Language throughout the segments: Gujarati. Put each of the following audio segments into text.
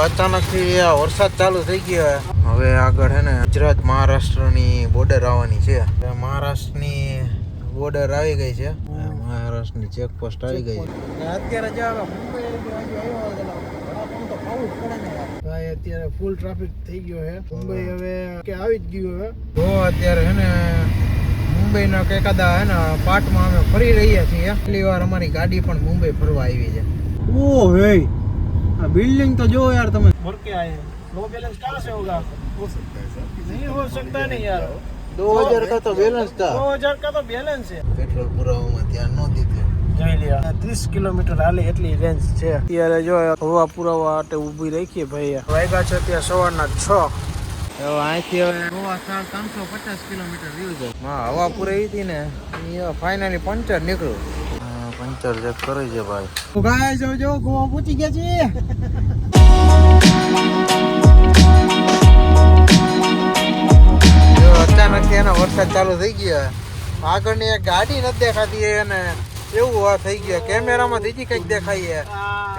અચાનકથી આ વરસાદ ચાલુ થઈ ગયો. હવે આગળ હે ને ગુજરાત મહારાષ્ટ્રની બોર્ડર આવવાની છે. મહારાષ્ટ્રની બોર્ડર આવી ગઈ છે. મહારાષ્ટ્રની ચેકપોસ્ટ આવી ગઈ છે. અત્યારે અત્યારે ફૂલ ટ્રાફિક થઈ ગયો છે. મુંબઈ હવે કે આવી જ ગયું હવે. તો અત્યારે હે ને મુંબઈના એકાદા હે ને પાર્ટમાં અમે ફરી રહ્યા છીએ. પહેલી વાર અમારી ગાડી પણ મુંબઈ ફરવા આવી છે. ઓ હે આ बिल्डिंग तो जो यार तुम भर के आए हैं. लो बैलेंस कहाँ से होगा? नहीं हो सकता नहीं यार. 2000 का तो बैलेंस था. 2000 का तो बैलेंस है. પેટ્રોલ પુરાવામાં ધ્યાન ન દીધું. જોઈ લ્યા 30 કિલોમીટર હાલે એટલી રેન્જ છે. અત્યારે જો હવા પુરાવા માટે ઊભી રાખીએ ભાઈ. વાગ્યા છે ત્યાં સવારના 6. હવે અહીંથી હવે 350 કિલોમીટર રહ્યું છે. હવા પુરાઈ હતી ને એ ફાઇનલી પંચર નીકળ્યું. પંચર ચેક કરે છે ભાઈ. તો ગાઈસ જો ગોવા પહોંચી ગયા છીએ. જો અચાનક એનો વરસાદ ચાલુ થઈ ગયો. આગળની એક ગાડી નથી દેખાતી અને એવું થઈ ગયું. કેમેરામાં બીજી કંઈક દેખાય છે,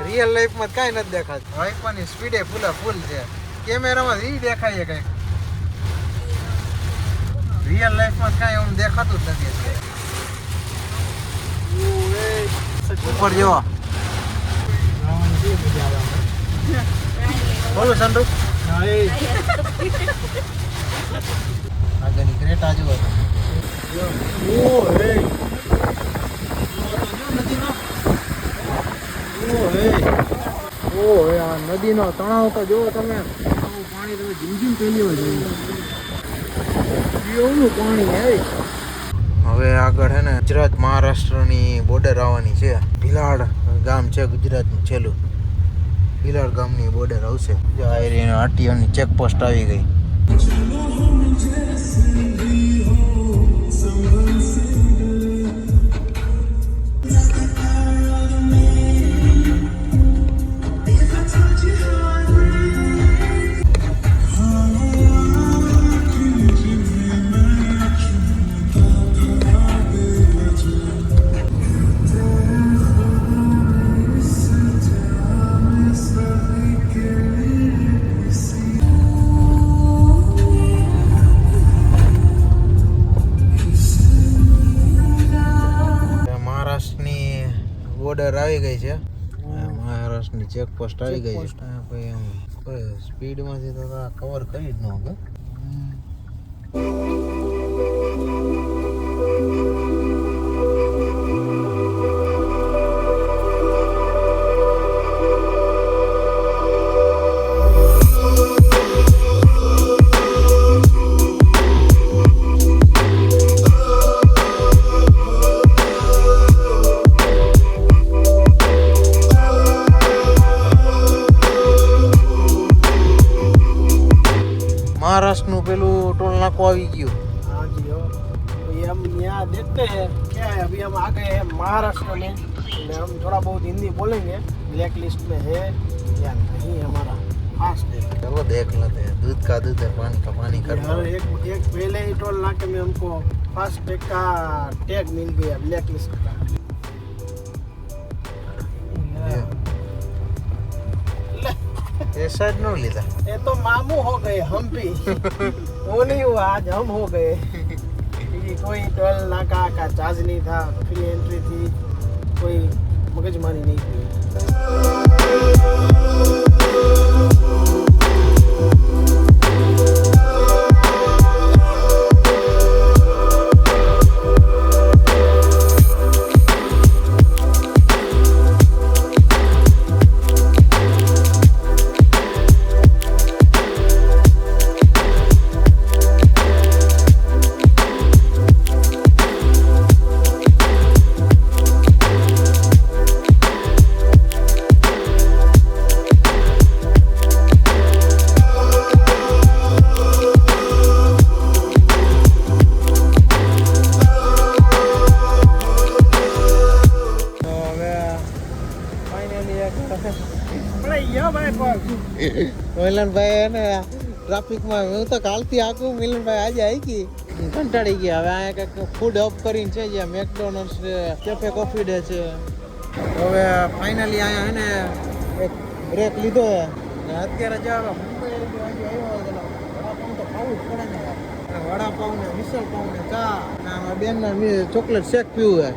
રિયલ લાઈફમાં કાંઈ નથી દેખાતું. વાઇફાની સ્પીડે ફૂલ છે. કેમેરામાં એ દેખાય છે કંઈક, રિયલ લાઈફમાં કાંઈ એવું દેખાતું જ નથી. ઉપર જેવા બોલો સંડુ. આગળની ક્રેટા જુઓ. આ નદીનો તણાવ તો જોવો તમે. આવું પાણી તમે જિંદગી પહેલી વાર જોયું. કેવું પાણી હે. હવે આગળ હે ને ગુજરાત મહારાષ્ટ્રની બોર્ડર આવવાની છે. ભીલાડ ગામ છે ગુજરાતનું છેલ્લું. ભીલાડ ગામની બોર્ડર આવશે. આરટીઓની ચેકપોસ્ટ આવી ગઈ. બોર્ડર આવી ગઈ છે. મહારાષ્ટ્રની ચેકપોસ્ટ આવી ગઈ છે. ભાઈ એમ કોઈ સ્પીડમાંથી તો કવર કરી જ ન હોય. મહારાષ્ટ્રનું પેલું ટોલ નાકો આવી ગયું. हाँ जी हो. तो ये हम यहाँ देखते हैं क्या है. अभी हम आ गए हैं महाराष्ट्र में. हम थोड़ा बहुत हिंदी बोलेंगे. ब्लैक लिस्ट में है या नहीं हमारा. फास्ट है. चलो देख लेते हैं. दूध का दूध है, पानी का पानी कर. हर एक पहले ही टोल नाके में हमको फास्ट टैग का टैग मिल गया ब्लैक लिस्ट का. ऐसा न लीधा. ये तो मामू हो गए हम भी. वो नहीं हुआ, आज हम हो गए. कोई टोल नाका का चार्ज नहीं था, फ्री एंट्री थी, कोई मगजमारी नहीं थी. મિલનભાઈ ને ટ્રાફિકમાં હું તો કાલથી આખું મિલનભાઈ આજે આવી ગઈ કંટાળી ગયા. હવે અહીંયા કંઈક ફૂડ હબ કરીને છે જ્યાં મેકડોનલ્ડ્સ છે, કેફે કોફી ડે છે. હવે ફાઇનલી અહીંયા હે ને એક બ્રેક લીધો છે અત્યારે જો મુંબઈ બાજુ આવ્યો તો વડાપાઉં તો ખાવું જ પડે ને યાર. વડાપાઉં ને મિસળ પાઉં ને ચા અને આમાં બેનના ચોકલેટ શેક પીવું હે.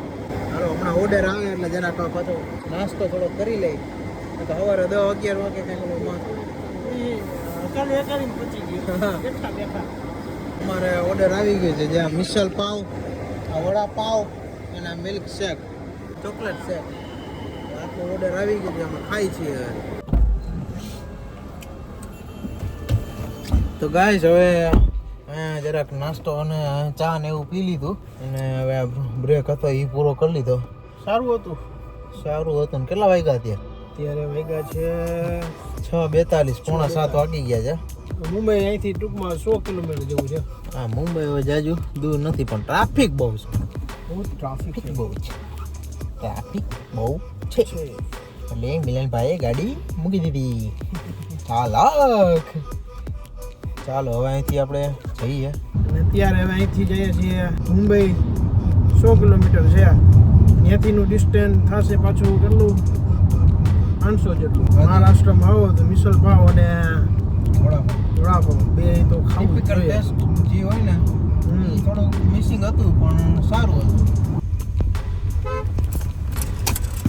હાલો હમણાં ઓર્ડર આવે એટલે જરાક પાછો નાસ્તો થોડો કરી લઈ તો સવારે 10-11 વાગે કંઈક કાલે એકાડીને પચી ગયો બેઠા બેઠા અમારે ઓર્ડર આવી ગયો છે જ્યાં મિસળ પાવ આ વડાપાવ અને આ મિલ્ક શેક ચોકલેટ શેક આટલો ઓર્ડર આવી ગયો છે અમે ખાઈ છીએ હવે. તો ગાઈસ હવે જરાક નાસ્તો અને ચા ને એવું પી લીધું અને હવે બ્રેક હતો એ પૂરો કરી લીધો. સારું હતું ને કેટલા વાગ્યા અત્યારે વાગ્યા છે 6:42 પોણા 7 વાગી ગયા છે. મુંબઈ અહીંથી ટૂંકમાં 100 કિલોમીટર જેવું છે. હા મુંબઈ હવે જાજુ દૂર નથી પણ ટ્રાફિક બહુ છે. બહુ ટ્રાફિક છે. ટ્રાફિક બહુ છે એટલે મિલનભાઈએ ગાડી મૂકી દીધી. ચાલો હવે અહીંથી આપણે જઈએ અને અત્યારે હવે અહીંથી જઈએ છીએ મુંબઈ 100 કિલોમીટર છે. ત્યાંથીનું ડિસ્ટન્સ થશે પાછું કેટલું 500 જેટલું. મહારાષ્ટ્રમાં આવો તો મિસળ પાવ અને વડાપાવ બે તો ખાવું જ જોઈએ. જે હોય ને થોડું મિસિંગ હતું પણ સારું હતું.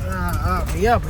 હા ભૈયા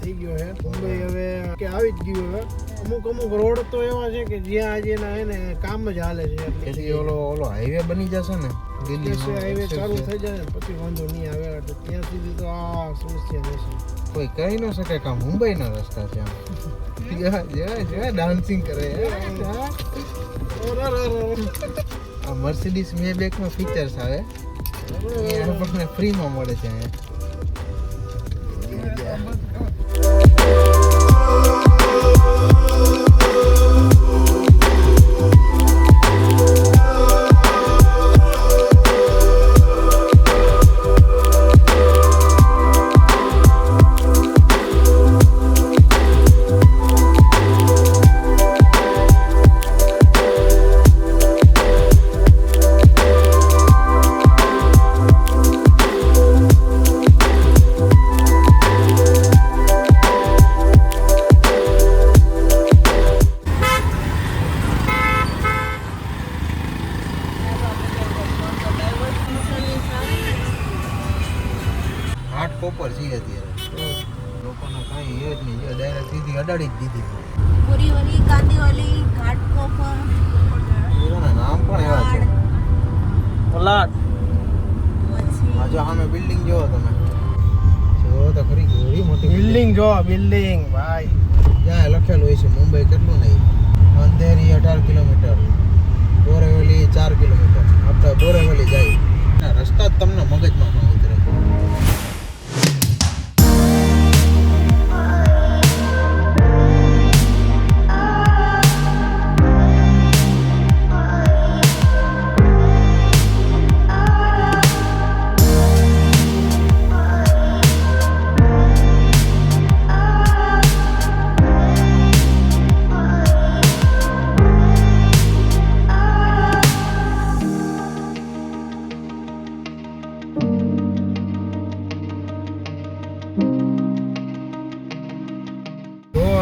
થઈ ગયો છે મુંબઈ હવે કે આવી જ ગયું હવે. અમુક રોડ તો એવા છે કે જ્યાં આજે ના હે ને કામ જ હાલે છે. એટલે ઓલો હાઈવે બની જશે ને દિલ્હી હાઈવે ચાલુ થઈ જાય ને પછી વાંધો નહીં આવે. એટલે ત્યાં સુધી તો આ સમસ્યા રહેશે. કોઈ કહી ન શકે કે મુંબઈના રસ્તા છે. ડાન્સિંગ કરે આ મર્સિડીઝ મેબેકમાં ફીચર્સ આવે એ આપણને ફ્રીમાં મળે છે અહીંયા. કોપર છે અત્યારે લોકોને કાંઈ એ જ નહીં ડાયરેક્ટ સીધી અડાડી જ દીધી. પૂરી વાલી કાંદી વાલી ઘાટ કોપર એના નામ પણ એવા છે. પલાટ પછી આ જો સામે બિલ્ડિંગ જોવો તમે જો તો ખરી કેવી મોટી બિલ્ડિંગ જો બિલ્ડિંગ ભાઈ ત્યાં લખેલું હોય છે મુંબઈ કેટલું નહીં. Andheri 18 kilometre, Borivali 4 kilometre. આપણે બોરેવલી જાય રસ્તા જ તમને મગજમાં ન ઉતરે.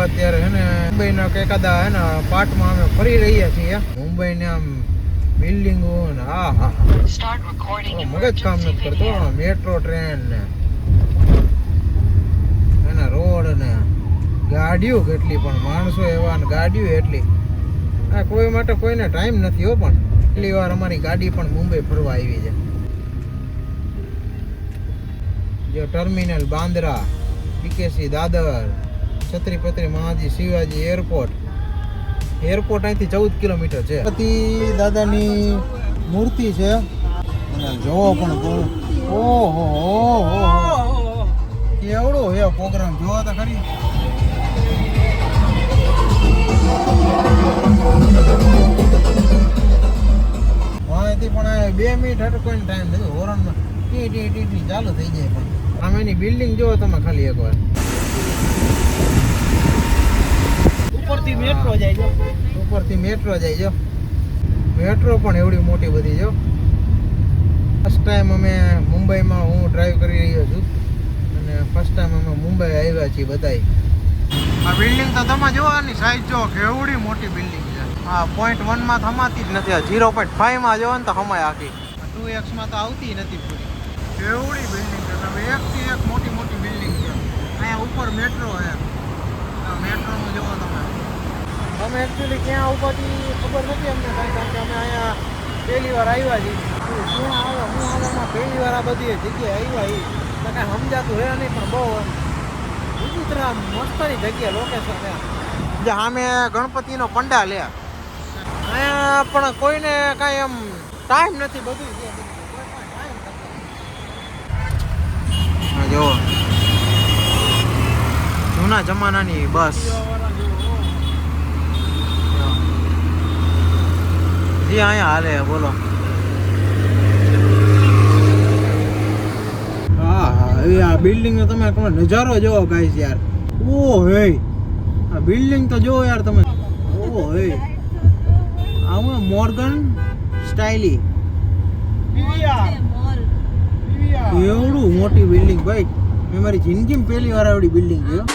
અત્યારે હે ને મુંબઈના એકાદા હે ને પાર્ટમાં અમે ફરી રહ્યા છીએ. મુંબઈને આમ બિલ્ડિંગો ને મગજ કામ નથી કરતો. મેટ્રો ટ્રેન ને એના રોડ ને ગાડીઓ કેટલી પણ માણસો એવા ને ગાડીઓ એટલી. આ કોઈ માટે કોઈને ટાઈમ નથી હો. પણ એટલી વાર અમારી ગાડી પણ મુંબઈ ફરવા આવી છે. જો ટર્મિનલ બાંદ્રા, બીકેસી, દાદર, છત્રપતિ મહારાજ શિવાજી એરપોર્ટ અહીંથી 14 કિલોમીટર છે. પતિ દાદાની મૂર્તિ છે અને જોવો પણ ઓહો કેવડો હે પ્રોગ્રામ જોવો તો ખરી. મિનિટ હાટો કોઈને ટાઈમ નથી. હોરનમાં ટી ટી ટી ટી ચાલુ થઈ જાય. પણ સામેની બિલ્ડિંગ જુઓ તમે ખાલી એકવાર. ઉપરથી મેટ્રો જાય જો. ઉપરથી મેટ્રો જાય જો. મેટ્રો પણ એવડી મોટી બધી જો. ફર્સ્ટ ટાઈમ અમે મુંબઈમાં હું ડ્રાઈવ કરી રહ્યો છું અને ફર્સ્ટ ટાઈમ અમે મુંબઈ આવ્યા છીએ બધાય. આ બિલ્ડિંગ તો તમે જુઓ આની સાઈઝ જો કેવડી મોટી બિલ્ડિંગ છે. આ 0.1 માં થમાતી જ નથી. આ 0.5 માં જોવો ને તો હમાય આખી. 2x માં તો આવતી નથી પૂરી. કેવડી બિલ્ડિંગ છે. તમે એકથી એક મોટી મોટી બિલ્ડિંગ છે. અહીંયા ઉપર મેટ્રો છે. મેટ્રોનું જુઓ તમે. અમે એકચ્યુઅલી ક્યાં ઉભાથી ખબર નથી અમને કાંઈ, કારણ કે અમે અહીંયા પહેલી વાર આવ્યા છીએ. શું આવામાં પહેલી વાર આ બધી જગ્યાએ આવ્યા એ તો કાંઈ સમજાતું હે નહીં, પણ બહુ વિચિત્ર મસ્તની જગ્યા લોકેશન છે. જે સામે ગણપતિનો પંડાલ લે અહીંયા પણ કોઈને કાંઈ એમ ટાઈમ નથી. બધું છે જો જૂના જમાનાની બસ જે અહીંયા હાલે બોલો. હા એ આ બિલ્ડિંગ નો તમે નજારો જોવો ગાઈસ યાર. ઓ હે આ બિલ્ડિંગ તો જોવો યાર તમે. ઓ હે આવું મોર્ગન સ્ટાઇલી એવડું મોટી બિલ્ડિંગ ભાઈ. મેં મારી જિંદગીમાં પહેલી વાર આવડી બિલ્ડિંગ જોયો.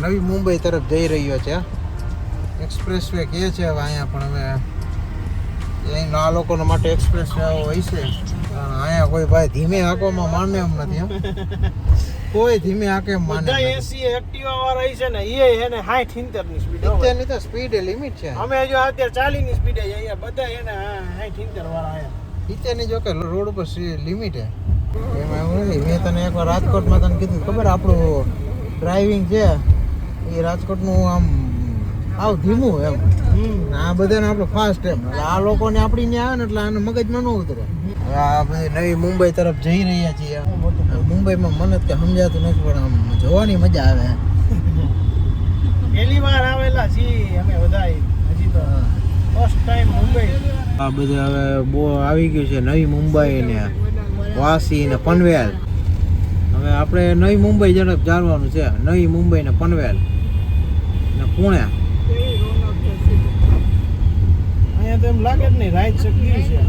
નવી મુંબઈ તરફ જઈ રહ્યો છે. એક્સપ્રેસ વે કહે છે હવે અહીંયા, પણ હવે અહીં આ લોકો માટે એક્સપ્રેસ વે હોય છે. અહીંયા કોઈ ભાઈ ધીમે હાંકવામાં માને એમ નથી. કોઈ ધીમે હાંકે એમ માને બધા એસી એક્ટિવા વાળા છે ને એ એને 60-70 ની સ્પીડ. અત્યારની તો સ્પીડ લિમિટ છે. અમે જો અત્યારે 40 ની સ્પીડે જઈએ બધા એને 60-70 વાળા આયા. અત્યારની જો કે રોડ ઉપર લિમિટ છે. એમાં એવું નથી. મેં તને એકવાર રાજકોટમાં તને કીધું ખબર, આપણું ડ્રાઇવિંગ છે એ રાજકોટનું આમ આવ ધીમું એમ. આ બધાને આપણું ફાસ્ટ એમ. આ લોકોને આપણી ત્યાં આવે ને એટલે આને મગજમાં ન ઉતરે. આ બધી નવી મુંબઈ તરફ જઈ રહ્યા છીએ. મુંબઈમાં મને જ કંઈ સમજાતું નથી, પણ આમ જોવાની મજા આવે. પહેલી વાર આવેલા છીએ અમે બધા. હજી તો ફર્સ્ટ ટાઈમ મુંબઈ. આ બધે હવે બહુ આવી ગયું છે નવી મુંબઈ ને વાસી ને પનવેલ. હવે આપણે નવી મુંબઈ ઝડપ જાણવાનું છે. નવી મુંબઈ ને પનવેલ ને પુણે. અહીંયા તો એમ લાગે જ નહીં રાઈટ શક્તિ છે.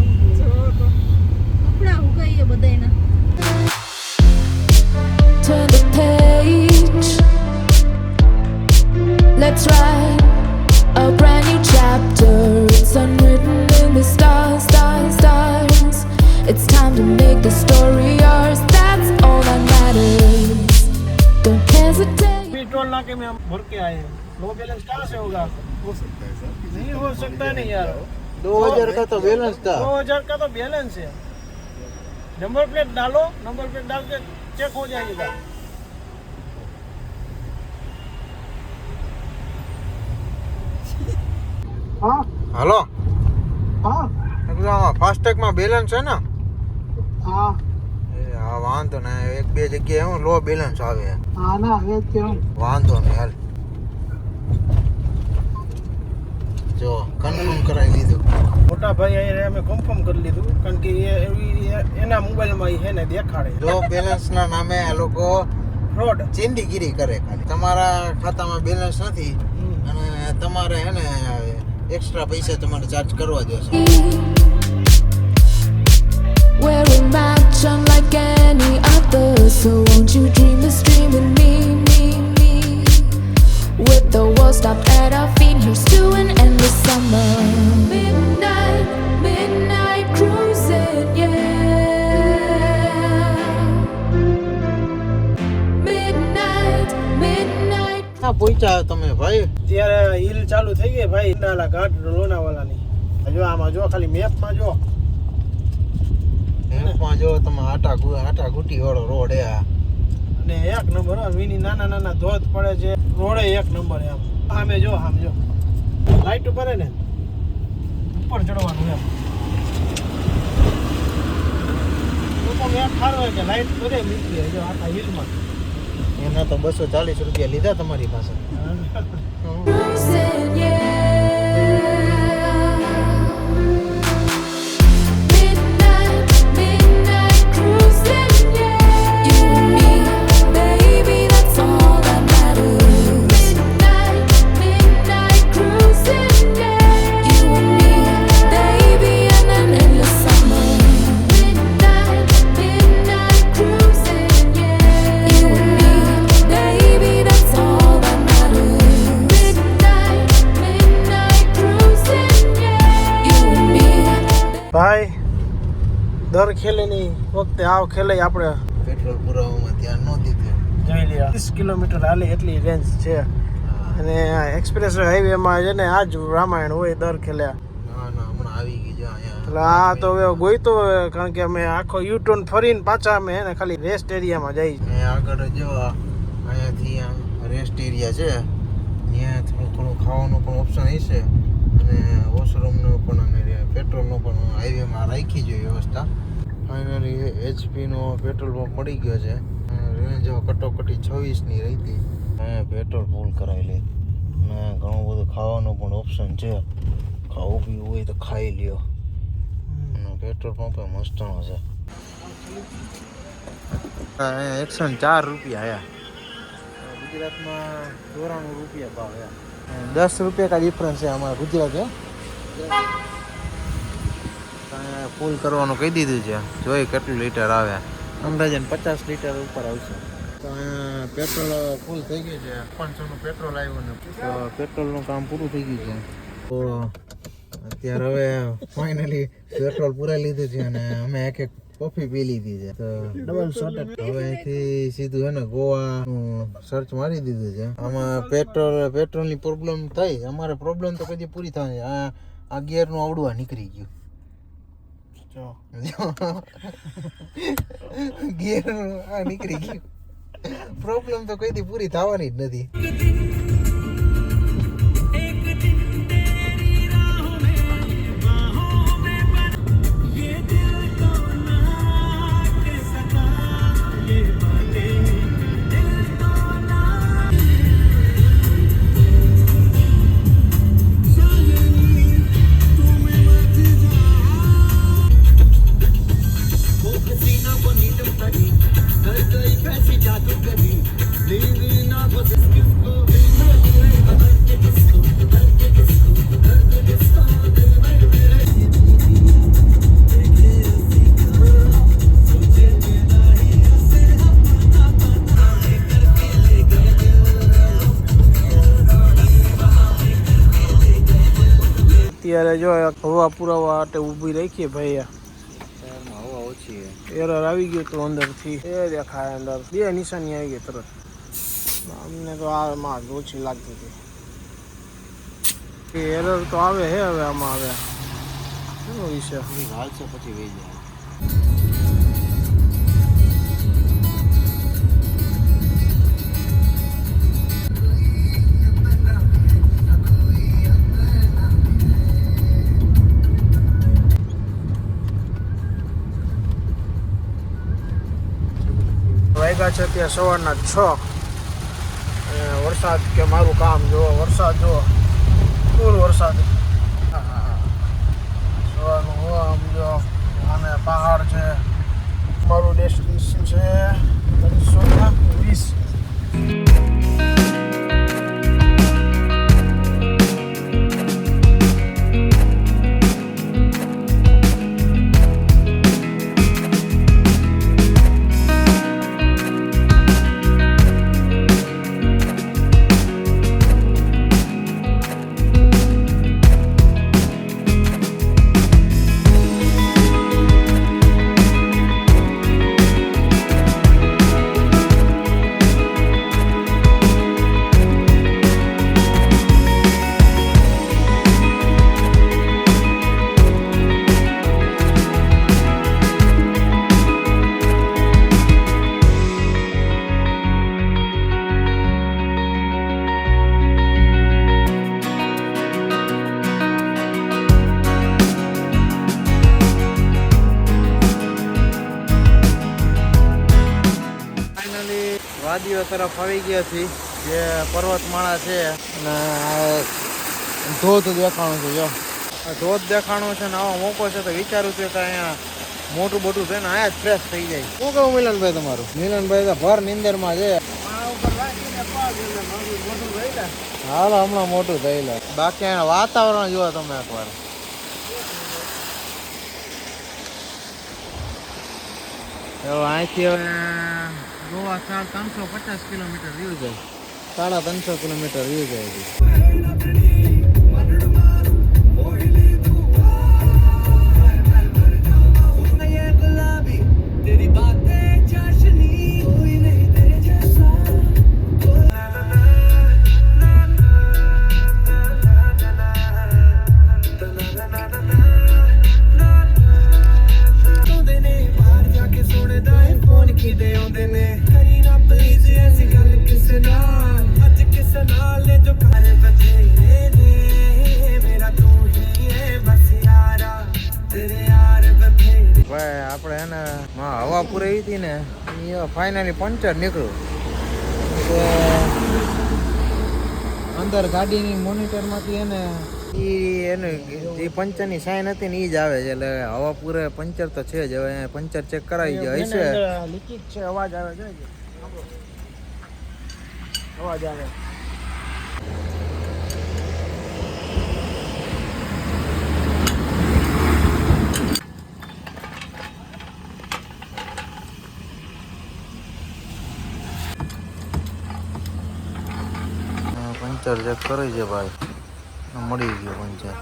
કપડા ઉગાઈએ બધાયના. Turn the page. Let's write a brand new chapter. It's unwritten in the stars, stars, stars. It's time to make the story yours. That's all that matters. Don't hesitate. Petrol ना के में हम भर के आए हैं. लो बैलेंस कहाँ से होगा? नहीं हो सकता नहीं यार. 2000 का तो बैलेंस था. 2000 का तो बैलेंस है. नंबर प्लेट डालो, नंबर प्लेट डाल के चेक हो जाएगा. हाँ હાલો हाँ એટલે આમાં ફાસ્ટેગ માં બેલેન્સ છે ને? हाँ એ હા વાંધો ને. એક બે જગ્યાએ હું લો બેલેન્સ આવે. हाँ ना ये क्यों? વાંધો નહીં હાલ. જો કન્ફર્મ કરાવી લીધું. મોટા ભાઈ અહીંયા અમે કન્ફર્મ કરી લીધું કારણ કે એના મોબાઈલમાં એ હે ને દેખાડે લો બેલેન્સના નામે આ લોકો ફ્રોડ. ચીંદીગીરી કરે ખાલી. તમારા ખાતામાં બેલેન્સ નથી અને તમારે હે ને એક્સ્ટ્રા પૈસા તમારે ચાર્જ કરવા જોશે. We're a match unlike any other. So won't you dream this dream with me, me, me? With the world stopped at our feet, here's to an endless summer. Midnight, midnight cruising, yeah. Midnight, midnight. ક્યાં પહોંચ્યા તમે ભાઈ? ત્યારે હિલ ચાલુ થઈ ગઈ ભાઈ નાલા ઘાટ લોનાવાલાની. જો આમાં જો ખાલી મેપમાં જો એમાં જો તમે આટા ગુટી વાળો રોડ એ આ. અને એક નંબર વીની નાના નાના ધોધ પડે છે રોડે એક નંબર એમ. આમે જો લાઈટ ઉપર હે ને ઉપર ચડવાનું એમ. લોકો મેં ખારો કે લાઈટ બધે મૂકી જો આખા હિલમાં. એના તો 240 રૂપિયા લીધા તમારી પાસે. Cruising, yeah. Midnight, midnight cruising, yeah. You and me, baby, that's all that matters. Midnight, midnight cruising, yeah. You and me, baby, and an endless summer. Midnight, midnight cruising, yeah. You and me, baby, that's all that matters. Midnight, midnight cruising, yeah. You and me. ભાઈ દર ખેલેની વખતે આવ ખેલે આપણે પેટ્રોલ પુરાવામાં ધ્યાન ન દીધું. જોઈ લઈએ 30 કિલોમીટર હાલે એટલી રેન્જ છે. અને એક્સપ્રેસ હાઈવેમાં છે ને આ જ રામાયણ હોય દર ખેલે. ના હમણાં આવી ગઈ જો અહીંયા. એટલે આ તો હવે ગોઈતો કારણ કે અમે આખો યુટર્ન ફરીને પાછા અમે એને ખાલી રેસ્ટ એરિયામાં જઈએ. અહીંયા આગળ જો અહીંયાથી રેસ્ટ એરિયા છે. ત્યાં થોડું ખાવાનું પણ ઓપ્શન હશે અને વોશરૂમનો પણ અને પેટ્રોલનો પણ હાઈવેમાં રાખી જોઈએ વ્યવસ્થા. ફાઇનલી એચપીનો પેટ્રોલ પંપ મળી ગયો છે. રેન્જ કટોકટી 26ની રહી હતી. અહીંયા પેટ્રોલ ફૂલ કરાવી લે અને ઘણું બધું ખાવાનું પણ ઓપ્શન છે. ખાવું પીવું હોય તો ખાઈ લ્યો. અને પેટ્રોલ પંપ મસ્તનો છે. અહીંયા 104 રૂપિયા આયા. ગુજરાતમાં 94 રૂપિયા ભાવ આયા. 10 રૂપિયા કા ડિફરન્સ છે અમારા ગુજરાત. ફૂલ કરવાનું કહી દીધું છે. જોઈએ કેટલું લીટર આવે. અંદાજન 50 લીટર ઉપર આવશે. તો અહીંયા પેટ્રોલ ફૂલ થઈ ગયું છે. 500નું પેટ્રોલ આવ્યું ને તો પેટ્રોલનું કામ પૂરું થઈ ગયું છે. તો અત્યારે હવે ફાઇનલી પેટ્રોલ પૂરાઈ લીધું છે અને અમે એક કોફી પી લીધી છે. તો ડબલ શોટ હવે અહીંથી સીધું છે ને ગોવાનું સર્ચ મારી દીધું છે. આમાં પેટ્રોલની પ્રોબ્લેમ થઈ. અમારે પ્રોબ્લેમ તો કદી પૂરી થવાની. આ ગિયરનું આવડવા નીકળી ગયું. ગિયરનું આ નીકળી ગયું. પ્રોબ્લેમ તો કદી પૂરી થવાની જ નથી. અત્યારે જો હવા પુરાવા માટે ઊભી રાખીએ ભાઈ. હવા ઓછી છે. એરર આવી ગયું તો અંદરથી એ દેખાય અંદર 2 નિશાની આવી ગઈ તરત. અમને તો આમાં ઓછી લાગતી હતી. એરર તો આવે હે હવે આમાં આવે એનો વિષય હાલશે પછી વહી જાય. વાગ્યા છે ત્યાં સવારના 6 અને વરસાદ કે મારું કામ જુઓ. વરસાદ જુઓ ફૂલ વરસાદ. જવાનું હો આમ જો અને પહાડ છે મારું ડેસ્ટિનેશન છે 320 ફાઇનલી વાદીઓ તરફ આવી ગયા છીએ જે પર્વતમાળા છે અને આ ધોધ દેખાણું છે જો આ ધોધ દેખાણું છે ને આવો મોકો છે તો વિચારું છું કે અહીંયા મોટું બધું છે ને અહીંયા જ ફ્રેશ થઈ જાય શું કહું મિલનભાઈ તમારું મિલનભાઈ તો ભર નિંદરમાં છે આ ઉપર રાખીને પાડ એટલે મારું મોટું ગયેલા હાલો હમણાં મોટું થયેલા બાકી અહીંયા વાતાવરણ જુઓ તમે એકવાર હવે અહીંથી હવે ગોવા 350 કિલોમીટર રહ્યું જાય 350 કિલોમીટર રહ્યું જાય ભાઈ આપણે એને હવા પૂરાઈ હતી ને એ ફાઇનલી પંચર નીકળ્યું તો અંદર ગાડીની મોનિટરમાંથી એને એ પંચરની સાઇન હતી ને એ જ આવે છે એટલે હવા પૂરે પંચર તો છે જ હવે પંચર ચેક કરાવી જાય છે લીકેજ છે અવાજ આવે છે અવાજ આવે પંચર ચેક કરી છે ભાઈ મળી ગયો પંચર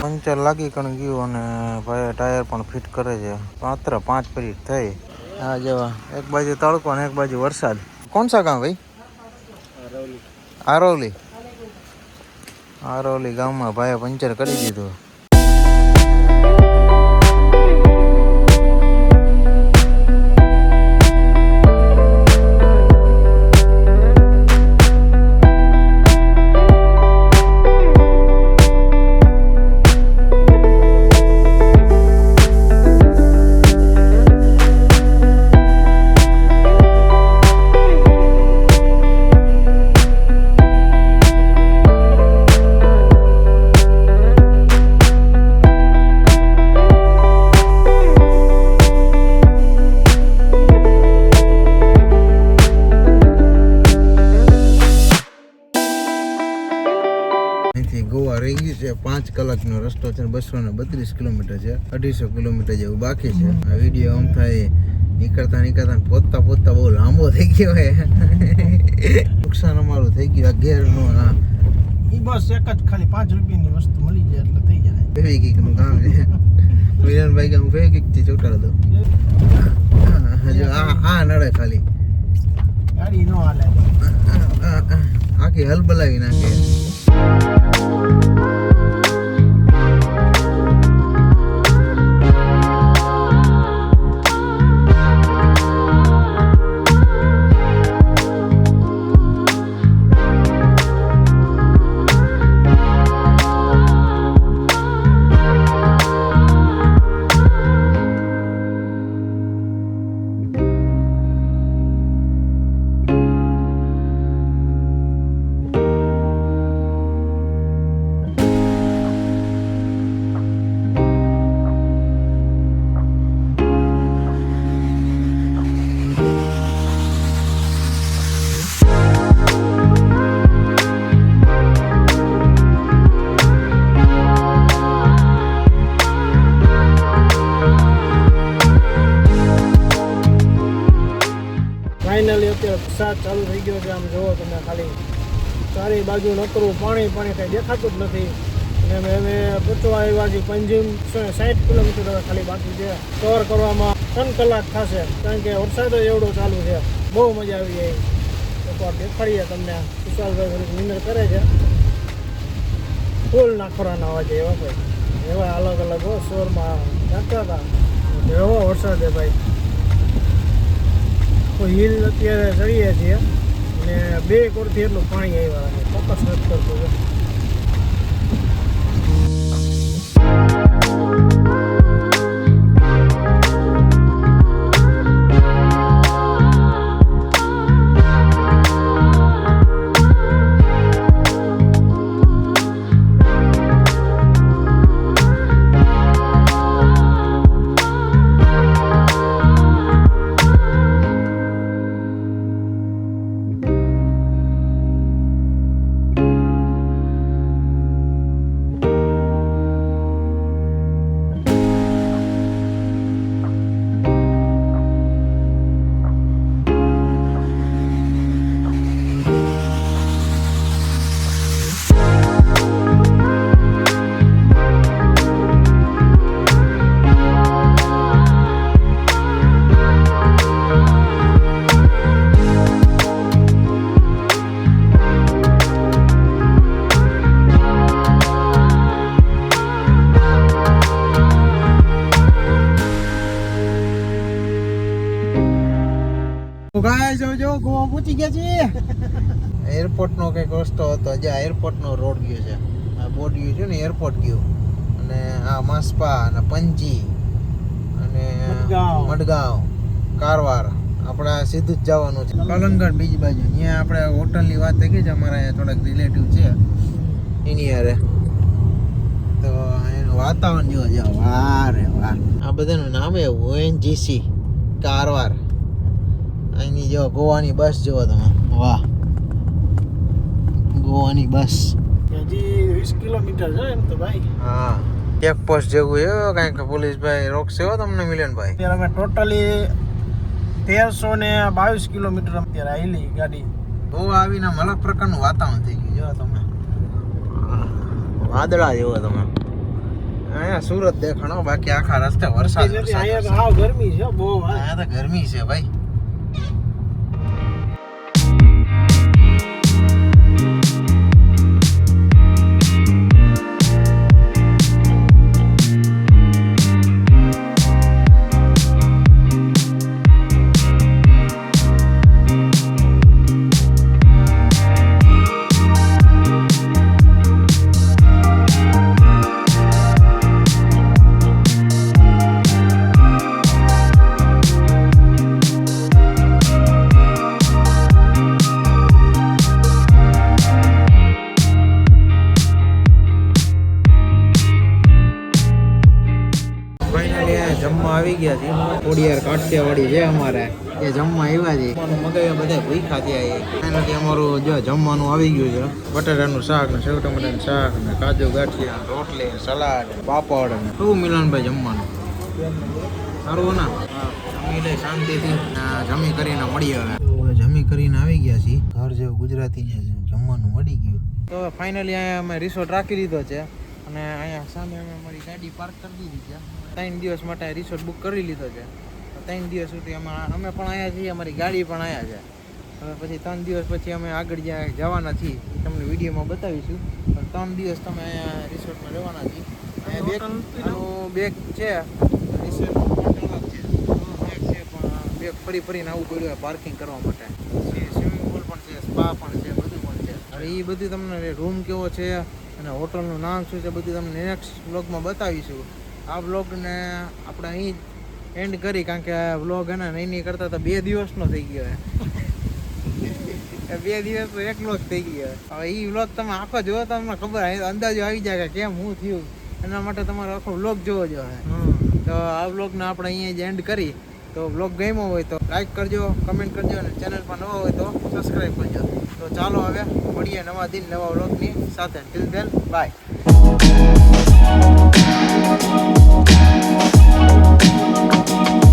પંચર લાગી કણ ગયું અને ભાઈ ટાયર પણ ફિટ કરે છે માત્ર 5 મિનિટ થઈ હા જેવા એક બાજુ તડકો અને એક બાજુ વરસાદ કોણ સા ગામ ભાઈ આરોલી ગામમાં ભાઈએ પંચર કરી દીધું ગોવા રહી ગયું છે 5 કલાકનો રસ્તો છે 232 કિલોમીટર છે 250 કિલોમીટર જેવું બાકી છે આ વિડીયો આમ થાય નીકળતા પહોંચતા બહુ લાંબો થઈ ગયો હે નુકસાન અમારું થઈ ગયું આ ગેરનો આ ઈ બસ એક જ ખાલી 5 રૂપિયાની વસ્તુ મળી જાય એટલે થઈ જાય ફેવિકિક નું કામ છે વિરાનભાઈ કે હું ફેવિકિક થી ચોટાડી દઉં હજુ આ નડે ખાલી ગાડી નો હાલે આખી હલ બલાવી નાખે ફાઇનલી અત્યારે વરસાદ ચાલુ થઈ ગયો છે. આમ જુઓ તમે ખાલી ચારે બાજુ નકરું પાણી પાણી કંઈ દેખાતું જ નથી. અને અમે પચવા આવ્યા છીએ. પંજીમ 60 કિલોમીટર હવે ખાલી બાકી છે. કવર કરવામાં 3 કલાક થશે કારણ કે વરસાદ જ એવડો ચાલુ છે. બહુ મજા આવી જાય. એકવાર દેખાડીએ તમને. વિશાલભાઈ થોડીક નિંદર કરે છે. ફૂલ નાખવાના અવાજે એવા ભાઈ એવા અલગ અલગ શોરમાં નાખતા હતા. એવો વરસાદ છે ભાઈ. તો હિલ અત્યારે ચડીએ છીએ અને 2 કોરથી એટલું પાણી આવ્યા અને ફોકસ નથી કરતું છે. જો ગોવા પહોંચી ગયા છીએ. એરપોર્ટ નો કઈક રસ્તો હતો. જ્યાં એરપોર્ટ નો રોડ ગયો છે. આ બોર્ડ ગયું છે ને એરપોર્ટ ગયું. અને આ માસ્પા અને પંજી અને મડગાંવ કારવાર આપણે સીધું જ જવાનું છે. કલંગડ બીજી બાજુ ત્યાં આપણે હોટલની વાત થઈ ગઈ છે. અમારા અહીંયા થોડાક રિલેટિવ છે એની યારે. તો એનું વાતાવરણ જોવા જાવ. વાહ રે વાહ. આ બધાનું નામ એ ONGC કારવાર. અહીંની જો ગોવાની બસ જુઓ તમે. વાહ, ગોવાની બસ. હજી 20 કિલોમીટર છે એમ તો ભાઈ. હા, ચેકપોસ્ટ જેવું છે કાંઈક. પોલીસ ભાઈ રોકશે હો તમને મિલનભાઈ. અત્યારે અમે ટોટલી 1322 કિલોમીટર અત્યારે આવેલી ગાડી. ગોવા આવીને અલગ પ્રકારનું વાતાવરણ થઈ ગયું. જો તમે વાદળા જેવો તમે. અહીંયા સુરત દેખાણો, બાકી આખા રસ્તે વરસાદ. અહીંયા તો હાવ ગરમી છે બહુ. અહીંયા તો ગરમી છે ભાઈ. જમવા આવી ગયા છે. ખોડિયાર કાઠિયાવાડી છે અમારે. એ જમવા આવ્યા છે. મગાવ્યા બધા ભૂખા થયા. એનાથી અમારું જો જમવાનું આવી ગયું છે. બટાટાનું શાક ને સેવ ટમાટાનું શાક ને કાજુ ગાંઠિયા, રોટલી, સલાડ, પાપડ ને શું મિલનભાઈ જમવાનું સારું ના. જમી લઈ શાંતિથી. જમી કરીને મળીએ હવે. જમી કરીને આવી ગયા છીએ. ઘર જેવું ગુજરાતી જમવાનું મળી ગયું. તો ફાઇનલી અહીંયા અમે રિસોર્ટ રાખી દીધો છે. અને અહીંયા સામે અમે અમારી ગાડી પાર્ક કરી દીધી છે. 3 દિવસ માટે રિસોર્ટ બુક કરી લીધો છે. 3 દિવસ સુધી અમે પણ અહીંયા છીએ. અમારી ગાડી પણ અહીંયા છે. હવે પછી 3 દિવસ પછી અમે આગળ જ્યાં જવાના છીએ એ તમને વિડીયોમાં બતાવીશું. પણ 3 દિવસ તમે અહીંયા રિસોર્ટમાં રહેવાના છીએ. અહીંયા બેગ છે. રિસોર્ટ છે પણ બેગ ફરીને આવવું પડ્યું પાર્કિંગ કરવા માટે. સ્વિમિંગ પુલ પણ છે, સ્પા પણ છે, બધું પણ છે. હવે એ બધું તમને રૂમ કેવો છે અને હોટલનું નામ શું છે બધું તમને નેક્સ્ટ વ્લોગમાં બતાવીશું. આ વ્લોગને આપણે અહીં જ એન્ડ કરી, કારણ કે આ વ્લોગ એને નહીં કરતા તો 2 દિવસનો થઈ ગયો. 2 દિવસનો એક વ્લોગ થઈ ગયો. હવે એ વ્લોગ તમે આખો જોવો તો તમને ખબર અંદાજો આવી જાય કે કેમ શું થયું. એના માટે તમારે આખો વ્લોગ જોવો જોઈએ. તો આ વ્લોગને આપણે અહીંયા જ એન્ડ કરી. તો વ્લોગ ગમ્યો હોય તો લાઈક કરજો, કમેન્ટ કરજો અને ચેનલ પર નવા હોય તો સબસ્ક્રાઈબ કરજો. તો ચાલો હવે મળીએ નવા દિન નવા વ્લોગની સાથે. Till then by. Thank you.